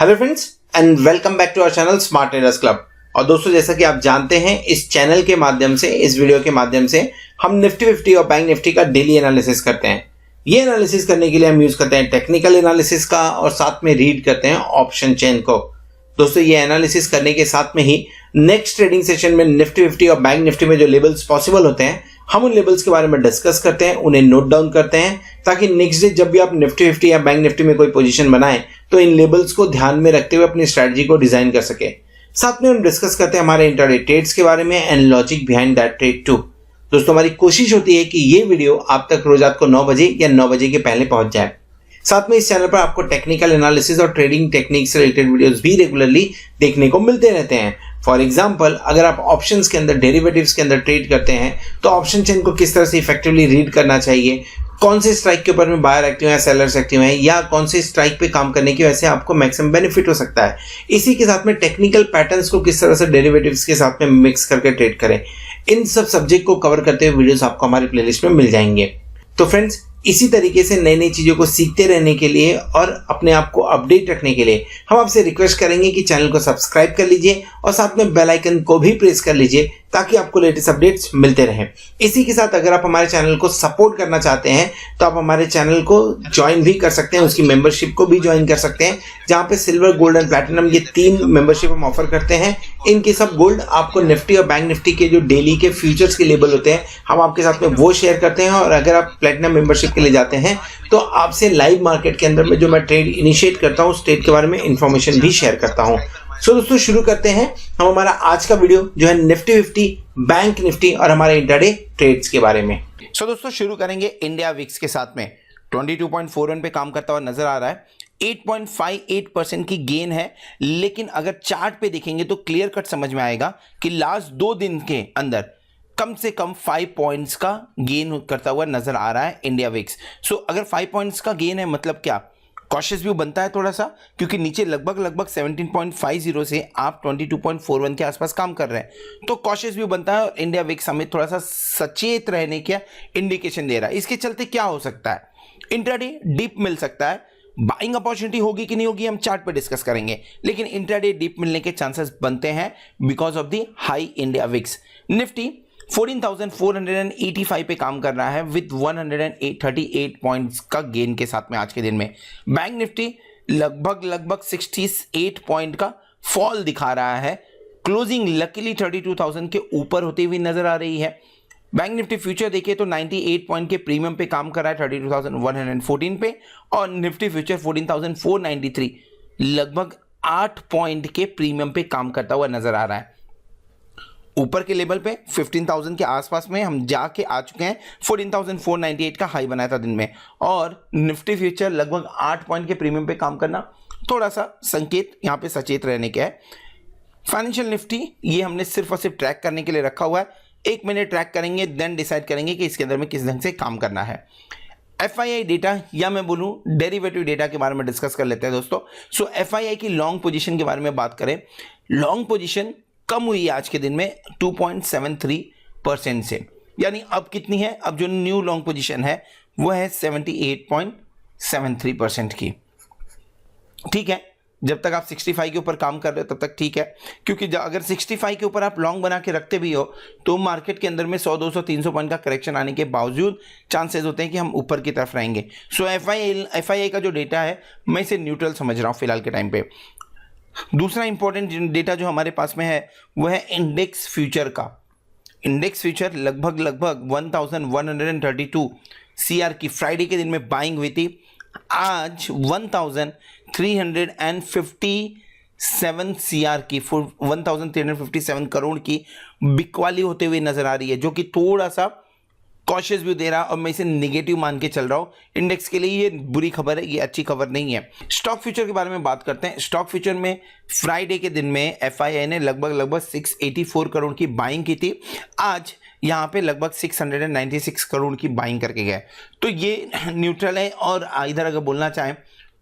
Hello friends and welcome back to our channel smart traders club. और दोस्तों, जैसा कि आप जानते हैं, इस चैनल के माध्यम से, इस वीडियो के माध्यम से हम निफ्टी 50 और बैंक निफ्टी का डेली एनालिसिस करते हैं। ये एनालिसिस करने के लिए हम यूज करते हैं टेक्निकल एनालिसिस का और साथ में रीड करते हैं ऑप्शन चेन को। दोस्तों, ये एनालिसिस करने के साथ में ही नेक्स्ट ट्रेडिंग सेशन में निफ्टी 50 और बैंक निफ्टी में जो लेवल्स पॉसिबल होते हैं, हम उन लेवल्स के बारे में डिस्कस करते हैं, उन्हें नोट डाउन करते हैं, ताकि नेक्स्ट डे जब भी आप निफ्टी 50 या बैंक निफ्टी में कोई पोजीशन बनाएं तो इन लेवल्स को ध्यान में रखते हुए अपनी स्ट्रेटजी को डिजाइन कर सके। साथ में हम डिस्कस करते हैं हमारे इंट्राडे ट्रेड्स के बारे में and logic behind that trade too. दोस्तों, हमारी कोशिश होती है कि ये वीडियो आप तक रोज रात को 9 बजे या 9 बजे के पहले पहुंच जाए। साथ में इस चैनल पर आपको टेक्निकल एनालिसिस और ट्रेडिंग टेक्निक से रिलेटेड वीडियोस भी रेगुलरली देखने को मिलते रहते हैं। फॉर एग्जाम्पल, अगर आप ऑप्शंस के अंदर, डेरिवेटिव्स के अंदर ट्रेड करते हैं तो ऑप्शन चेन को किस तरह से इफेक्टिवली रीड करना चाहिए, कौन से स्ट्राइक के ऊपर में बायर एक्टिव है, सेलर्स एक्टिव हैं, या कौन से स्ट्राइक पे काम करने की वजह से आपको मैक्सिमम बेनिफिट हो सकता है। इसी के साथ में टेक्निकल पैटर्न्स को किस तरह से डेरिवेटिव्स के साथ में मिक्स करके ट्रेड करें, इन सब सब्जेक्ट को कवर करते हुए वीडियोस आपको हमारी प्लेलिस्ट में मिल जाएंगे। तो फ्रेंड्स, इसी तरीके से नई नई चीजों को सीखते रहने के लिए और अपने आप को अपडेट रखने के लिए हम आपसे रिक्वेस्ट करेंगे कि चैनल को सब्सक्राइब कर लीजिए और साथ में बेल आइकन को भी प्रेस कर लीजिए ताकि आपको लेटेस्ट अपडेट्स मिलते रहें। इसी के साथ अगर आप हमारे चैनल को सपोर्ट करना चाहते हैं तो आप हमारे चैनल को ज्वाइन भी कर सकते हैं, उसकी मेंबरशिप को भी ज्वाइन कर सकते हैं, जहां पे सिल्वर, गोल्ड एंड प्लैटिनम ये 3 मेंबरशिप हम ऑफर करते हैं। इनके सब गोल्ड आपको निफ्टी और बैंक निफ्टी के जो डेली के फ्यूचर्स के लेवल होते हैं, हम आपके साथ में वो शेयर करते हैं। और अगर आप प्लैटिनम मेंबरशिप के लिए जाते हैं तो आपसे लाइव मार्केट के अंदर में जो मैं ट्रेड इनिशिएट करता हूँ, उस ट्रेड के बारे में इंफॉर्मेशन भी शेयर करता हूँ। सो दोस्तों, शुरू करते हैं हम हमारा आज का वीडियो जो है निफ्टी 50, बैंक निफ्टी और हमारे इंट्राडे ट्रेड्स के बारे में। सो दोस्तों, शुरू करेंगे इंडिया विक्स के साथ में। 22.41 पे काम करता हुआ नजर आ रहा है। 8.58% की गेन है, लेकिन अगर चार्ट पे देखेंगे तो क्लियर कट समझ में आएगा कि लास्ट 2 दिन के अंदर कम से कम 5 पॉइंट्स का गेन करता हुआ नजर आ रहा है इंडिया विक्स। सो अगर 5 पॉइंट्स का गेन है, मतलब क्या, कॉशियस व्यू बनता है थोड़ा सा, क्योंकि नीचे लगभग 17.50 से आप 22.41 के आसपास काम कर रहे हैं, तो कॉशियस व्यू बनता है और इंडिया विक्स हमें थोड़ा सा सचेत रहने का इंडिकेशन दे रहा है। इसके चलते क्या हो सकता है, इंट्राडे डिप मिल सकता है, बाइंग अपॉर्चुनिटी होगी कि नहीं होगी हम चार्ट पे डिस्कस करेंगे, लेकिन इंट्राडे डिप मिलने के चांसेस बनते हैं because of the high India VIX. Nifty 14,485 पे काम कर रहा है विद 138 पॉइंट्स का गेन के साथ में आज के दिन में। बैंक निफ्टी लगभग 68 पॉइंट का फॉल दिखा रहा है, क्लोजिंग लकीली 32,000 के ऊपर होती हुई नजर आ रही है। बैंक निफ्टी फ्यूचर देखिए तो 98 पॉइंट के प्रीमियम पे काम कर रहा है 32,114 पे, और निफ्टी फ्यूचर 14,493 लगभग 8 पॉइंट के प्रीमियम पे काम करता हुआ नजर आ रहा है। ऊपर के लेवल पे 15,000 के आसपास में हम जाके आ चुके हैं। 14,498 का हाई बनाया था दिन में, और निफ्टी फ्यूचर लगभग 8 पॉइंट के प्रीमियम पे काम करना थोड़ा सा संकेत यहाँ पे सचेत रहने का है। फाइनेंशियल निफ्टी ये हमने सिर्फ और सिर्फ ट्रैक करने के लिए रखा हुआ है। 1 महीने ट्रैक करेंगे, देन डिसाइड करेंगे कि इसके अंदर में किस ढंग से काम करना है। FII डेटा, या मैं बोलूँ डेरिवेटिव डेटा के बारे में डिस्कस कर लेते हैं दोस्तों। सो FII की लॉन्ग पोजीशन के बारे में बात करें, लॉन्ग पोजीशन कम हुई है आज के दिन में 2.73% से, यानी अब कितनी है, अब जो न्यू लॉन्ग पोजीशन है वो है 78.73% की। ठीक है, जब तक आप 65 के ऊपर काम कर रहे हो तब तक ठीक है, क्योंकि अगर 65 के ऊपर आप लॉन्ग बना के रखते भी हो तो मार्केट के अंदर में 100, 200, 300 पॉइंट का करेक्शन आने के बावजूद चांसेस होते हैं कि हम ऊपर की तरफ रहेंगे। सो FII का जो डेटा है मैं इसे न्यूट्रल समझ रहा हूँ फिलहाल के टाइम पे। दूसरा इंपॉर्टेंट डेटा जो हमारे पास में है वो है इंडेक्स फ्यूचर का। इंडेक्स फ्यूचर लगभग 1132 CR की फ्राइडे के दिन में बाइंग हुई थी। आज 1357 CR की 1357 करोड़ की बिकवाली होते हुए नजर आ रही है, जो कि थोड़ा सा कॉशियस व्यू दे रहा, और मैं इसे नेगेटिव मान के चल रहा हूं। इंडेक्स के लिए ये बुरी खबर है, ये अच्छी खबर नहीं है। स्टॉक फ्यूचर के बारे में बात करते हैं। स्टॉक फ्यूचर में फ्राइडे के दिन में FII ने लगभग 684 करोड़ की बाइंग की थी। आज यहाँ पे लगभग 696 करोड़ की बाइंग करके गए, तो ये न्यूट्रल है, और इधर अगर बोलना चाहें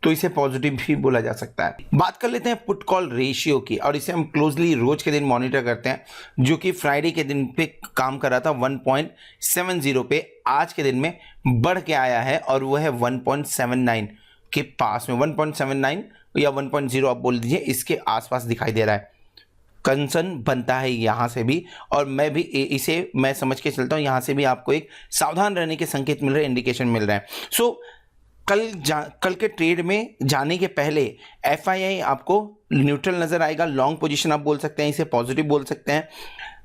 तो इसे पॉजिटिव भी बोला जा सकता है। बात कर लेते हैं पुट कॉल रेशियो की, और इसे हम क्लोजली रोज के दिन मॉनिटर करते हैं, जो कि फ्राइडे के दिन पे काम कर रहा था 1.70 पे, आज के दिन में बढ़ के आया है और वो है 1.79। के पास में 1.79 या 1.0 आप बोल दीजिए, इसके आसपास दिखाई दे रहा है। कंसर्न बनता है यहाँ से भी, और मैं भी इसे मैं समझ के चलता हूँ, यहाँ से भी आपको एक सावधान रहने के संकेत मिल रहे हैं, इंडिकेशन मिल रहे हैं। सो कल के ट्रेड में जाने के पहले FII आपको न्यूट्रल नजर आएगा। लॉन्ग पोजीशन आप बोल सकते हैं, इसे पॉजिटिव बोल सकते हैं।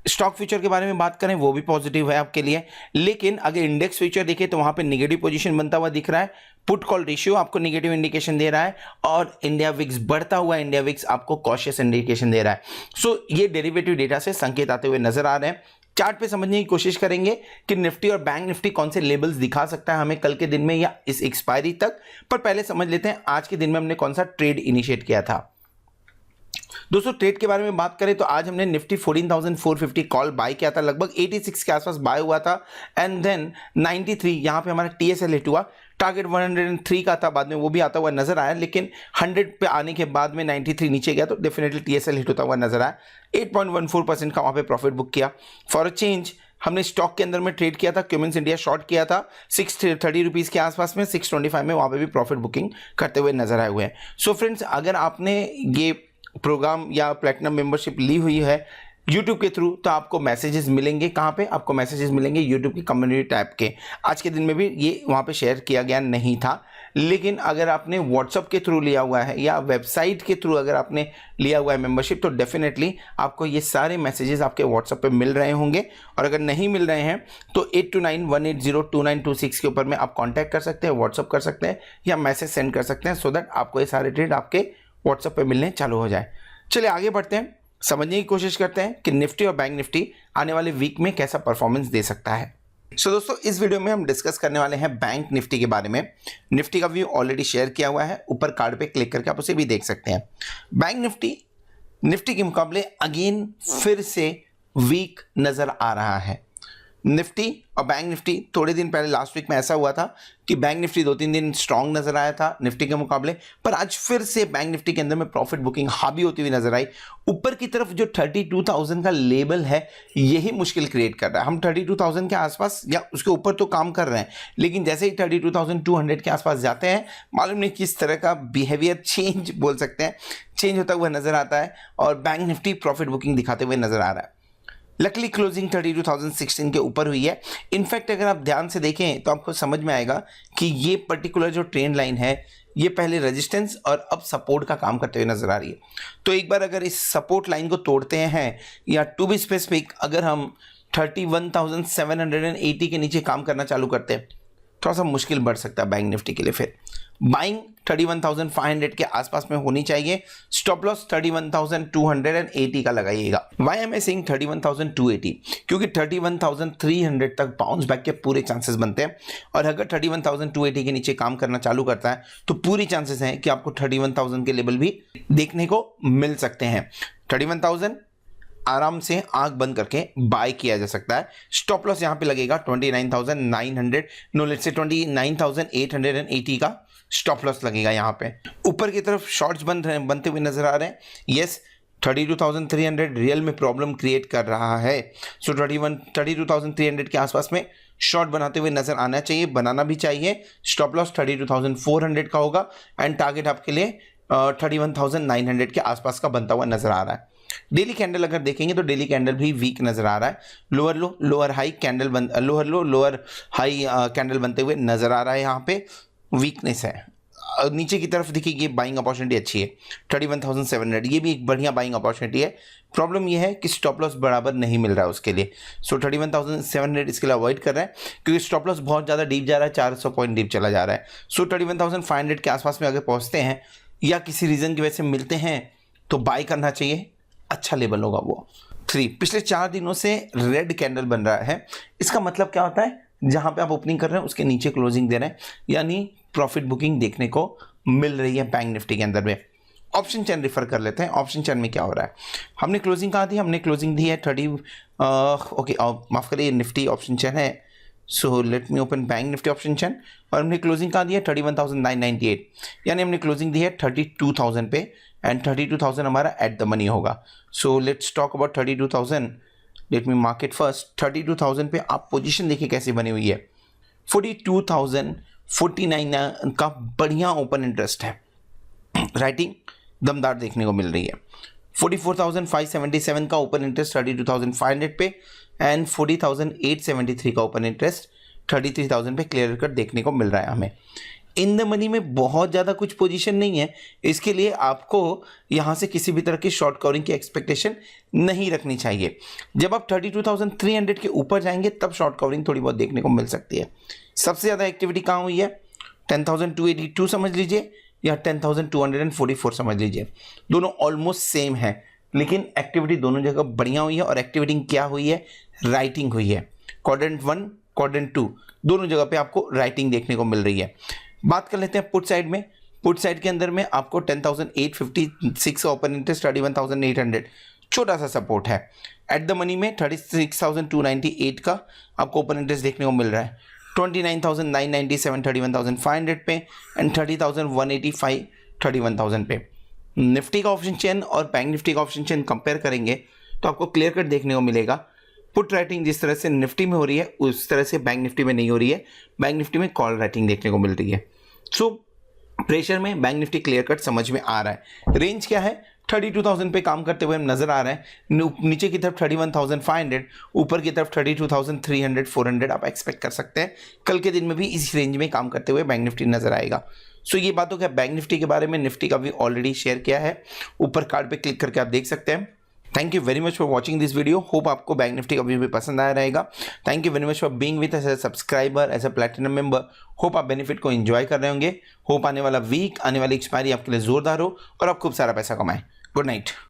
स्टॉक फ्यूचर के बारे में बात करें वो भी पॉजिटिव है आपके लिए, लेकिन अगर इंडेक्स फ्यूचर देखें तो वहां पे नेगेटिव पोजीशन बनता हुआ दिख रहा है। पुट कॉल रेशियो आपको नेगेटिव इंडिकेशन दे रहा है, और इंडिया विक्स बढ़ता हुआ इंडिया विक्स आपको कॉशियस इंडिकेशन दे रहा है। सो ये डेरिवेटिव डेटा से संकेत आते हुए नजर आ रहे हैं। चार्ट पे समझने की कोशिश करेंगे कि निफ्टी और बैंक निफ्टी कौन से लेवल्स दिखा सकता है हमें कल के दिन में या इस एक्सपायरी तक। पर पहले समझ लेते हैं आज के दिन में हमने कौन सा ट्रेड इनिशिएट किया था। दोस्तों ट्रेड के बारे में बात करें तो आज हमने निफ्टी 14,450 कॉल बाय किया था, लगभग 86 के आसपास बाय हुआ था, एंड देन 93 यहां पे हमारा TSL हिट हुआ। टारगेट 103 का था, बाद में वो भी आता हुआ नजर आया, लेकिन 100 पे आने के बाद में 93 नीचे गया तो डेफिनेटली TSL हिट होता हुआ नजर आया। 8.14% का वहां पे प्रॉफिट बुक किया। फॉर अ चेंज हमने स्टॉक के अंदर में ट्रेड किया था, क्यूमेंस इंडिया शॉर्ट किया था 630 रुपीज के आसपास में, 625 में वहां पे भी प्रॉफिट बुकिंग करते हुए नजर आए हुए हैं। सो फ्रेंड्स, अगर आपने ये प्रोग्राम या प्लैटिनम मेंबरशिप ली हुई है YouTube के थ्रू तो आपको मैसेजेस मिलेंगे। कहाँ पे आपको मैसेजेस मिलेंगे? YouTube की कम्युनिटी टैब के। आज के दिन में भी ये वहाँ पे शेयर किया गया नहीं था, लेकिन अगर आपने WhatsApp के थ्रू लिया हुआ है या वेबसाइट के थ्रू अगर आपने लिया हुआ है मेंबरशिप तो डेफिनेटली आपको ये सारे मैसेजेस आपके WhatsApp पे मिल रहे होंगे। और अगर नहीं मिल रहे हैं तो 8291802926 के ऊपर में आप कॉन्टैक्ट कर सकते हैं, व्हाट्सअप कर सकते हैं या मैसेज सेंड कर सकते हैं, सो दैट आपको ये सारे ट्रेड आपके WhatsApp पे मिलने चालू हो जाए। चलिए आगे बढ़ते हैं, समझने की कोशिश करते हैं कि निफ्टी और बैंक निफ्टी आने वाले वीक में कैसा परफॉर्मेंस दे सकता है। सो दोस्तों, इस वीडियो में हम डिस्कस करने वाले हैं बैंक निफ्टी के बारे में। निफ्टी का व्यू ऑलरेडी शेयर किया हुआ है, ऊपर कार्ड पे क्लिक करके आप उसे भी देख सकते हैं। बैंक निफ्टी के मुकाबले अगेन फिर से वीक नजर आ रहा है। निफ्टी और बैंक निफ्टी थोड़े दिन पहले लास्ट वीक में ऐसा हुआ था कि बैंक निफ्टी 2-3 दिन स्ट्रांग नजर आया था निफ्टी के मुकाबले, पर आज फिर से बैंक निफ्टी के अंदर में प्रॉफिट बुकिंग हावी होती हुई नजर आई। ऊपर की तरफ जो 32,000 का लेवल है यही मुश्किल क्रिएट कर रहा है। हम 32,000 के आसपास या उसके ऊपर तो काम कर रहे हैं, लेकिन जैसे ही 32,200 के आसपास जाते हैं मालूम नहीं किस तरह का बिहेवियर चेंज बोल सकते हैं, चेंज होता हुआ नजर आता है और बैंक निफ्टी प्रॉफिट बुकिंग दिखाते हुए नजर आ रहा है। लकली क्लोजिंग 32,016 के ऊपर हुई है। इनफैक्ट अगर आप ध्यान से देखें तो आपको समझ में आएगा कि ये पर्टिकुलर जो ट्रेंड लाइन है ये पहले रेजिस्टेंस और अब सपोर्ट का काम करते हुए नजर आ रही है। तो एक बार अगर इस सपोर्ट लाइन को तोड़ते हैं या टू बी स्पेसिफिक अगर हम 31,780 के नीचे काम करना चालू करते हैं थोड़ा सा मुश्किल बढ़ सकता है बैंक निफ्टी के लिए। फिर बाइंग 31,500 के आसपास में होनी चाहिए। स्टॉप लॉस 31,280 का लगाइएगा। Why am I saying 31,280? क्योंकि 31,300 तक बाउंस बैक के पूरे चांसेस बनते हैं, और अगर 31,280 के नीचे काम करना चालू करता है तो पूरी चांसेस हैं कि आपको 31,000 के लेवल भी देखने को मिल सकते हैं। 31,000 आराम से आंख बंद करके बाय किया जा सकता है। स्टॉप लॉस यहां पे लगेगा 29,900, नो लेट्स से 29,880 का स्टॉप लॉस लगेगा यहां पे। ऊपर की तरफ शॉर्ट्स बनते हुए नजर आ रहे हैं। यस, 32,300 रियल में प्रॉब्लम क्रिएट कर रहा है। सो 32,300 के आसपास में शॉर्ट बनाते हुए नजर आना चाहिए, बनाना भी चाहिए। स्टॉप लॉस 32,400 का होगा एंड टारगेट आपके लिए 31,900 के आसपास का बनता हुआ नजर आ रहा है। डेली कैंडल अगर देखेंगे तो डेली कैंडल भी वीक नजर आ रहा है। लोअर लो lower high candle lower high candle बनते हुए नजर आ रहा है। यहाँ पे वीकनेस है। नीचे की तरफ देखिए ये बाइंग अपॉर्चुनिटी अच्छी है 31,700, ये भी एक बढ़िया बाइंग अपॉर्चुनिटी है। प्रॉब्लम ये है कि स्टॉप लॉस बराबर नहीं मिल रहा है उसके लिए। सो 31,700 इसके लिए अवॉइड कर रहे हैं क्योंकि स्टॉप लॉस बहुत ज़्यादा डीप जा रहा है, 400 पॉइंट डीप चला जा रहा है। सो 31,500 के आसपास में अगर पहुँचते हैं या किसी रीज़न की वजह से मिलते हैं तो बाय करना चाहिए, अच्छा लेवल होगा वो। 3 पिछले 4 दिनों से रेड कैंडल बन रहा है। इसका मतलब क्या होता है? जहां पे आप ओपनिंग कर रहे हैं उसके नीचे क्लोजिंग दे रहे हैं, यानी प्रॉफिट बुकिंग देखने को मिल रही है बैंक निफ्टी के अंदर में। ऑप्शन चैन रिफर कर लेते हैं। ऑप्शन चैन में क्या हो रहा है? हमने क्लोजिंग कहाँ दी? हमने क्लोजिंग दी है 30 ओके माफ करिए, निफ्टी ऑप्शन चैन है। So let me open bank Nifty option चैन, और हमने क्लोजिंग कहाँ दी है 31,998, यानी हमने क्लोजिंग दी है 32,000 पे एंड 32,000 हमारा एट द मनी होगा। So let's talk about 32,000। Let me market first. 32,000 पे आप पोजीशन देखिए कैसी बनी हुई है। 42,000 49 का बढ़िया ओपन इंटरेस्ट है, राइटिंग दमदार देखने को मिल रही है। 44,577 का ओपन इंटरेस्ट 32,500 पे एंड 40,873 का ओपन इंटरेस्ट 33,000 पे क्लियर कट देखने को मिल रहा है हमें। इन द मनी में बहुत ज़्यादा कुछ पोजीशन नहीं है, इसके लिए आपको यहाँ से किसी भी तरह की शॉर्ट कवरिंग की एक्सपेक्टेशन नहीं रखनी चाहिए। जब आप 32,300 के ऊपर जाएंगे तब शॉर्ट कवरिंग थोड़ी बहुत देखने को मिल सकती है। सबसे ज़्यादा एक्टिविटी कहाँ हुई है, 10,282 समझ लीजिए या 10,244 समझ लीजिए, दोनों ऑलमोस्ट सेम है, लेकिन एक्टिविटी दोनों जगह बढ़िया हुई है। और एक्टिविटी क्या हुई है, राइटिंग हुई है। क्वाड्रेंट 1 क्वाड्रेंट 2 दोनों जगह पे आपको राइटिंग देखने को मिल रही है। बात कर लेते हैं पुट साइड में। पुट साइड के अंदर में आपको 10,856 ओपन इंटरेस्ट 31,800 छोटा सा सपोर्ट है। एट द मनी में 36,298 का आपको ओपन इंटरेस्ट देखने को मिल रहा है। 29,997 31,500 पे एंड 30,185 31,000 पे। निफ्टी का ऑप्शन चेन और बैंक निफ्टी का ऑप्शन चेन कंपेयर करेंगे तो आपको क्लियर कट देखने को मिलेगा। पुट राइटिंग जिस तरह से निफ्टी में हो रही है उस तरह से बैंक निफ्टी में नहीं हो रही है। बैंक निफ्टी में कॉल राइटिंग देखने को मिल रही है। सो प्रेशर में बैंक निफ्टी क्लियर कट समझ में आ रहा है। रेंज क्या है, 32,000 पे काम करते हुए हम नजर आ रहे हैं। नीचे की तरफ 31,500, ऊपर की तरफ 32,300 400 आप एक्सपेक्ट कर सकते हैं। कल के दिन में भी इस रेंज में काम करते हुए बैंक निफ्टी नजर आएगा। सो ये बात हो गया बैंक निफ्टी के बारे में। निफ्टी का भी ऑलरेडी शेयर किया है, ऊपर कार्ड पे क्लिक करके आप देख सकते हैं। Thank you very much for watching this video. Hope आपको बैंक निफ्टी का व्यू भी पसंद आया रहेगा। Thank you very much for being with as a subscriber, as a platinum member. Hope आप बेनिफिट को एंजॉय कर रहे होंगे। होप आने वाला वीक, आने वाली एक्सपायरी आपके लिए जोरदार हो और आप खूब सारा पैसा कमाएं। Good night.